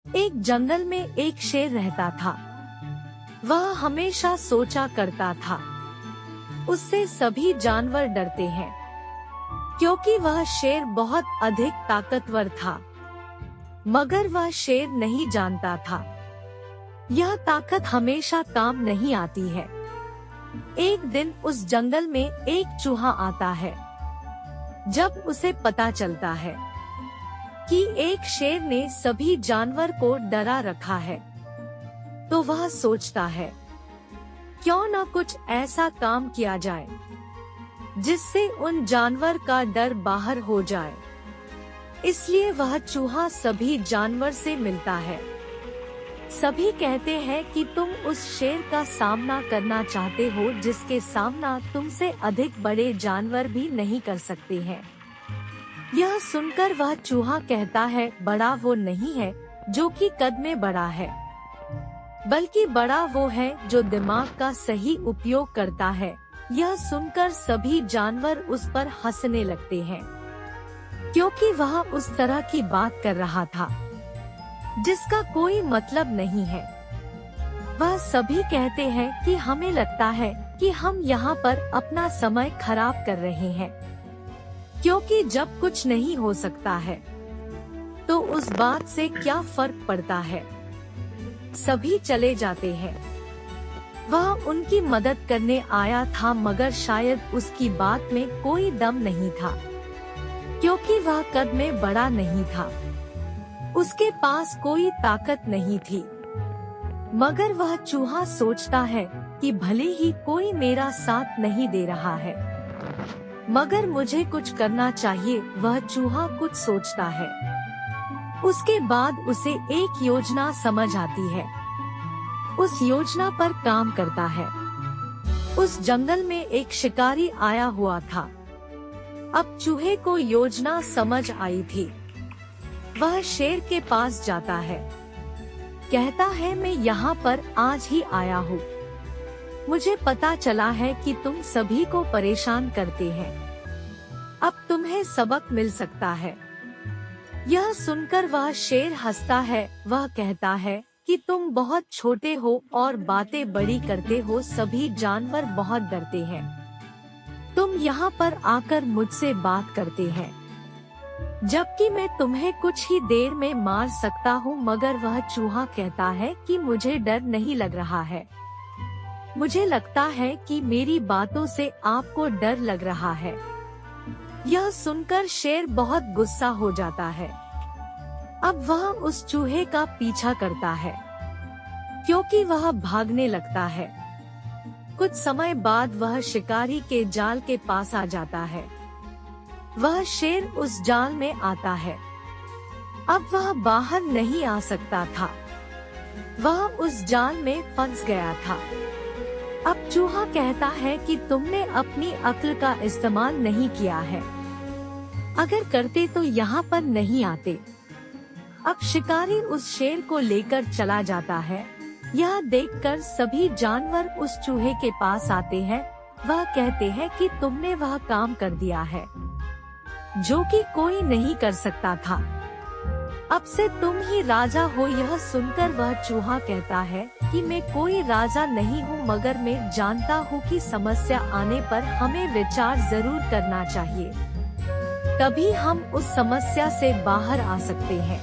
एक जंगल में एक शेर रहता था। वह हमेशा सोचा करता था, उससे सभी जानवर डरते हैं, क्योंकि वह शेर बहुत अधिक ताकतवर था। मगर वह शेर नहीं जानता था, यह ताकत हमेशा काम नहीं आती है। एक दिन उस जंगल में एक चूहा आता है। जब उसे पता चलता है कि एक शेर ने सभी जानवर को डरा रखा है, तो वह सोचता है, क्यों न कुछ ऐसा काम किया जाए जिससे उन जानवर का डर बाहर हो जाए। इसलिए वह चूहा सभी जानवर से मिलता है। सभी कहते हैं कि तुम उस शेर का सामना करना चाहते हो जिसके सामना तुमसे अधिक बड़े जानवर भी नहीं कर सकते हैं। यह सुनकर वह चूहा कहता है, बड़ा वो नहीं है जो कि कद में बड़ा है, बल्कि बड़ा वो है जो दिमाग का सही उपयोग करता है। यह सुनकर सभी जानवर उस पर हंसने लगते हैं, क्योंकि वह उस तरह की बात कर रहा था जिसका कोई मतलब नहीं है। वह सभी कहते हैं कि हमें लगता है कि हम यहाँ पर अपना समय खराब कर रहे हैं, क्योंकि जब कुछ नहीं हो सकता है तो उस बात से क्या फर्क पड़ता है। सभी चले जाते हैं। वह उनकी मदद करने आया था, मगर शायद उसकी बात में कोई दम नहीं था, क्योंकि वह कद में बड़ा नहीं था, उसके पास कोई ताकत नहीं थी। मगर वह चूहा सोचता है कि भले ही कोई मेरा साथ नहीं दे रहा है, मगर मुझे कुछ करना चाहिए। वह चूहा कुछ सोचता है। उसके बाद उसे एक योजना समझ आती है। उस योजना पर काम करता है। उस जंगल में एक शिकारी आया हुआ था। अब चूहे को योजना समझ आई थी। वह शेर के पास जाता है, कहता है, मैं यहाँ पर आज ही आया हूँ। मुझे पता चला है कि तुम सभी को परेशान करते हैं। अब तुम्हें सबक मिल सकता है। यह सुनकर वह शेर हंसता है। वह कहता है कि तुम बहुत छोटे हो और बातें बड़ी करते हो। सभी जानवर बहुत डरते हैं। तुम यहाँ पर आकर मुझसे बात करते हैं, जबकि मैं तुम्हें कुछ ही देर में मार सकता हूँ। मगर वह चूहा कहता है कि मुझे डर नहीं लग रहा है। मुझे लगता है कि मेरी बातों से आपको डर लग रहा है। यह सुनकर शेर बहुत गुस्सा हो जाता है। अब वह उस चूहे का पीछा करता है, क्योंकि वह भागने लगता है। कुछ समय बाद वह शिकारी के जाल के पास आ जाता है। वह शेर उस जाल में आता है। अब वह बाहर नहीं आ सकता था। वह उस जाल में फंस गया था। अब चूहा कहता है कि तुमने अपनी अक्ल का इस्तेमाल नहीं किया है। अगर करते तो यहाँ पर नहीं आते। अब शिकारी उस शेर को लेकर चला जाता है। यह देखकर सभी जानवर उस चूहे के पास आते हैं। वह कहते हैं कि तुमने वह काम कर दिया है जो कि कोई नहीं कर सकता था। अब से तुम ही राजा हो। यह सुनकर वह चूहा कहता है कि मैं कोई राजा नहीं हूँ, मगर मैं जानता हूँ कि समस्या आने पर हमें विचार जरूर करना चाहिए, तभी हम उस समस्या से बाहर आ सकते हैं।